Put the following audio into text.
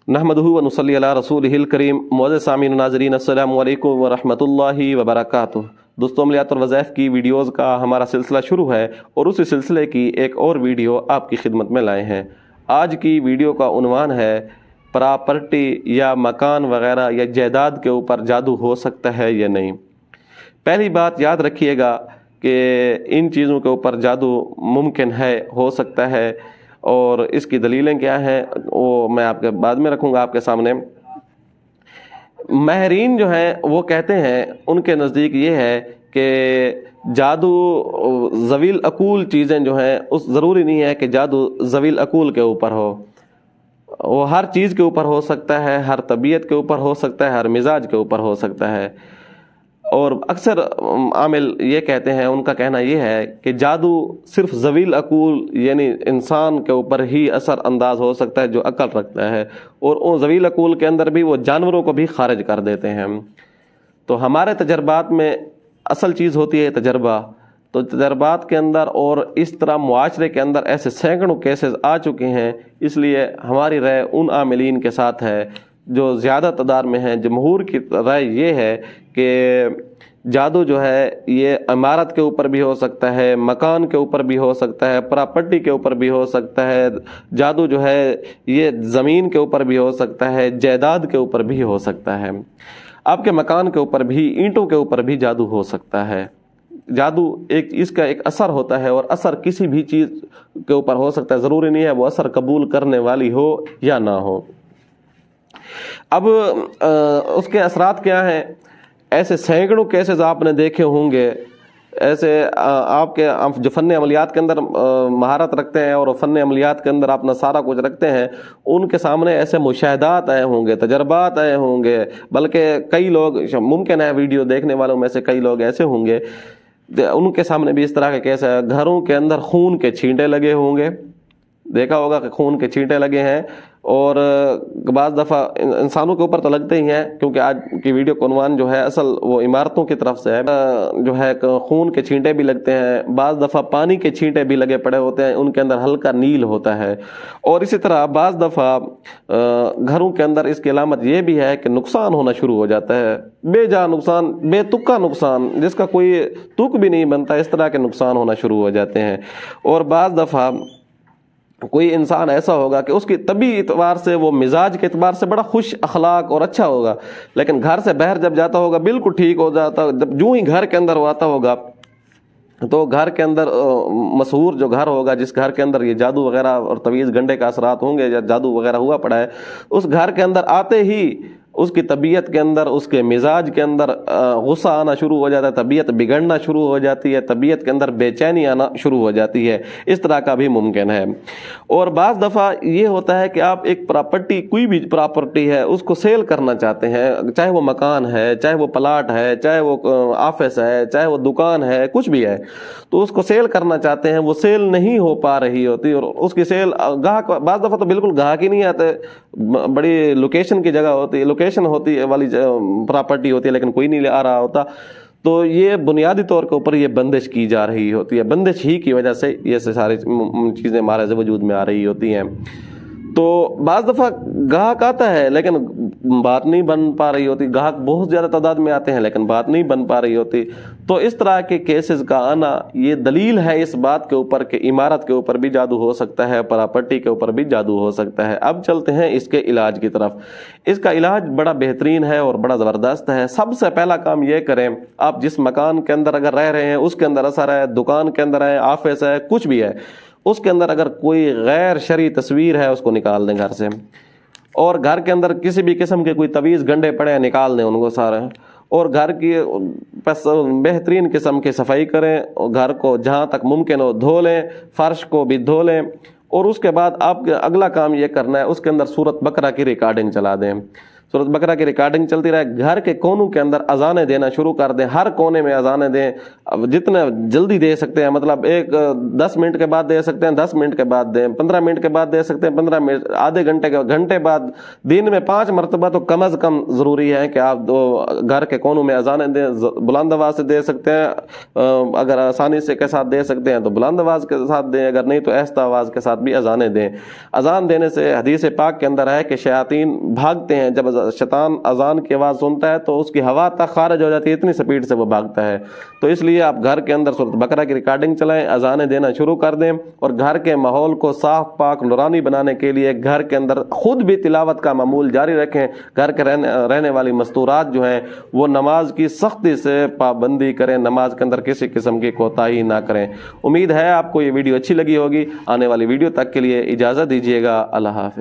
नहमदुहु व नुसल्ली अला रसूलिहिल करीम। मुअज़्ज़िज़ सामीन नाज़रीन, अस्सलामु अलैकुम व रहमतुल्लाहि व बरकातुहू। दोस्तों, अमलियात और वज़ाइफ की वीडियोज़ का हमारा सिलसिला शुरू है और उसी सिलसिले की एक और वीडियो आपकी खिदमत में लाए हैं। आज की वीडियो का उन्वान है प्रॉपर्टी या मकान वग़ैरह या जायदाद के ऊपर जादू हो सकता है या नहीं। पहली बात याद रखिएगा कि इन चीज़ों के ऊपर जादू मुमकिन है, हो सकता है, और इसकी दलीलें क्या हैं वो मैं आपके बाद में रखूँगा आपके सामने। माहिरीन जो हैं वो कहते हैं, उनके नज़दीक ये है कि जादू ज़वील अकूल चीज़ें जो हैं उस ज़रूरी नहीं है कि जादू ज़वील अकूल के ऊपर हो। वो हर चीज़ के ऊपर हो सकता है, हर तबीयत के ऊपर हो सकता है, हर मिजाज के ऊपर हो सकता है। और अक्सर आमिल ये कहते हैं, उनका कहना ये है कि जादू सिर्फ ज़वील अकूल यानी इंसान के ऊपर ही असर अंदाज हो सकता है जो अक्ल रखता है, और उन ज़वील अकूल के अंदर भी वो जानवरों को भी खारिज कर देते हैं। तो हमारे तजर्बात में असल चीज़ होती है तजर्बा। तो तजर्बात के अंदर और इस तरह मुआशरे के अंदर ऐसे सैकड़ों केसेस आ चुके हैं, इसलिए हमारी राय उन आमिलीन के साथ है जो ज़्यादा तादाद में हैं। जमहूर की राय ये है कि जादू जो है ये इमारत के ऊपर भी हो सकता है, मकान के ऊपर भी हो सकता है, प्रॉपर्टी के ऊपर भी हो सकता है। जादू जो है ये ज़मीन के ऊपर भी हो सकता है, जायदाद के ऊपर भी हो सकता है, आपके मकान के ऊपर भी, ईंटों के ऊपर भी जादू हो सकता है। जादू इसका एक असर होता है, और असर किसी भी चीज़ के ऊपर हो सकता है, ज़रूरी नहीं है वो असर कबूल करने वाली हो या ना हो। अब उसके असरात क्या हैं? ऐसे सैकड़ों केसेस आपने देखे होंगे। ऐसे आप जो फ़न अमलियात के अंदर महारत रखते हैं और फ़न अमलियात के अंदर अपना सारा कुछ रखते हैं, उनके सामने ऐसे मुशाहदात आए होंगे, तजर्बात आए होंगे। बल्कि कई लोग, मुमकिन है वीडियो देखने वालों में से कई लोग ऐसे होंगे उनके सामने भी इस तरह के केस है। घरों के अंदर खून के छींटे लगे होंगे, देखा होगा कि खून के छींटे लगे हैं, और बाज़ दफ़ा इंसानों के ऊपर तो लगते ही हैं, क्योंकि आज की वीडियो का उन्वान जो है असल वो इमारतों की तरफ से है। जो है खून के छींटे भी लगते हैं, बाज़ दफ़ा पानी के छींटे भी लगे पड़े होते हैं, उनके अंदर हल्का नील होता है। और इसी तरह बाज़ दफ़ा घरों के अंदर इसकी अलामत ये भी है कि नुकसान होना शुरू हो जाता है, बेजा नुकसान, बेतुका नुकसान, जिसका कोई तुक भी नहीं बनता, इस तरह के नुकसान होना शुरू हो जाते हैं। और बाज़ दफ़ा कोई इंसान ऐसा होगा कि उसकी तबी एतबार से, वो मिजाज के एतबार से बड़ा खुश अखलाक और अच्छा होगा, लेकिन घर से बाहर जब जाता होगा बिल्कुल ठीक हो जाता। जब यूं ही घर के अंदर वो आता होगा तो घर के अंदर मशहूर जो घर होगा, जिस घर के अंदर ये जादू वगैरह और तवीज़ गंडे का असरात होंगे या जादू वगैरह हुआ पड़ा है, उस घर के अंदर आते ही उसकी तबीयत के अंदर, उसके मिजाज के अंदर गुस्सा आना शुरू हो जाता है, तबीयत बिगड़ना शुरू हो जाती है, तबीयत के अंदर बेचैनी आना शुरू हो जाती है। इस तरह का भी मुमकिन है। और बाज़ दफ़ा ये होता है कि आप एक प्रॉपर्टी, कोई भी प्रॉपर्टी है, उसको सेल करना चाहते हैं, चाहे वो मकान है, चाहे वो प्लाट है, चाहे वो ऑफिस है, चाहे वो दुकान है, कुछ भी है, तो उसको सेल करना चाहते हैं। वो सेल नहीं हो पा रही होती, और उसकी सेल गाहक, बाज़ दफ़ा तो बिल्कुल गाहक ही नहीं आते, बड़ी लोकेशन की जगह होती है, लोकेशन होती है वाली प्रॉपर्टी होती है, लेकिन कोई नहीं आ रहा होता। तो ये बुनियादी तौर के ऊपर ये बंदिश की जा रही होती है, बंदिश ही की वजह से ये सारी चीज़ें हमारे से वजूद में आ रही होती हैं। तो बाज़ दफ़ा गाहक आता है लेकिन बात नहीं बन पा रही होती, गाहक बहुत ज़्यादा तादाद में आते हैं लेकिन बात नहीं बन पा रही होती। तो इस तरह के केसेस का आना ये दलील है इस बात के ऊपर कि इमारत के ऊपर भी जादू हो सकता है, प्रॉपर्टी के ऊपर भी जादू हो सकता है। अब चलते हैं इसके इलाज की तरफ। इसका इलाज बड़ा बेहतरीन है और बड़ा ज़बरदस्त है। सबसे पहला काम ये करें, आप जिस मकान के अंदर अगर रह रहे हैं उसके अंदर असर है, दुकान के अंदर है, ऑफिस है, कुछ भी है, उसके अंदर अगर कोई गैर शरई तस्वीर है उसको निकाल दें घर से। और घर के अंदर किसी भी किस्म के कोई तवीज़ गंडे पड़े हैं, निकाल दें उनको सारे। और घर की बेहतरीन किस्म की सफाई करें, और घर को जहाँ तक मुमकिन हो धो लें, फ़र्श को भी धो लें। और उसके बाद आप अगला काम ये करना है, उसके अंदर सूरत बकरा की रिकॉर्डिंग चला दें। सूरत बकरा की रिकॉर्डिंग चलती रहे, घर के कोनों के अंदर अजानें देना शुरू कर दें, हर कोने में अजानें दें, अब जितना जल्दी दे सकते हैं, मतलब 10 मिनट के बाद दे सकते हैं, 10 मिनट के बाद दें, 15 मिनट के बाद दे सकते हैं, 15 मिनट, आधे घंटे बाद, दिन में 5 मरतबा तो कम अज़ कम ज़रूरी है कि आप घर के कोनों में अजानें दें। बुलंद आवाज़ से दे सकते हैं, अगर आसानी से के साथ दे सकते हैं तो बुलंद आवाज़ के साथ दें, अगर नहीं तो आहिस्ता आवाज़ के साथ भी अजानें दें। अजान देने से हदीस पाक के अंदर है कि शयातीन भागते हैं, जब शैतान अजान की आवाज़ सुनता है तो उसकी हवा तक खारिज हो जाती है, इतनी स्पीड से वो भागता है। तो इसलिए आप घर के अंदर सूरत बकरा की रिकॉर्डिंग चलाएं, अजानें देना शुरू कर दें, और घर के माहौल को साफ पाक नूरानी बनाने के लिए घर के अंदर खुद भी तिलावत का मामूल जारी रखें। घर के रहने वाली मस्तूरात जो हैं वो नमाज की सख्ती से पाबंदी करें, नमाज के अंदर किसी किस्म की कोताही ना करें। उम्मीद है आपको ये वीडियो अच्छी लगी होगी। आने वाली वीडियो तक के लिए इजाज़त दीजिएगा। अल्लाह हाफ़िज़।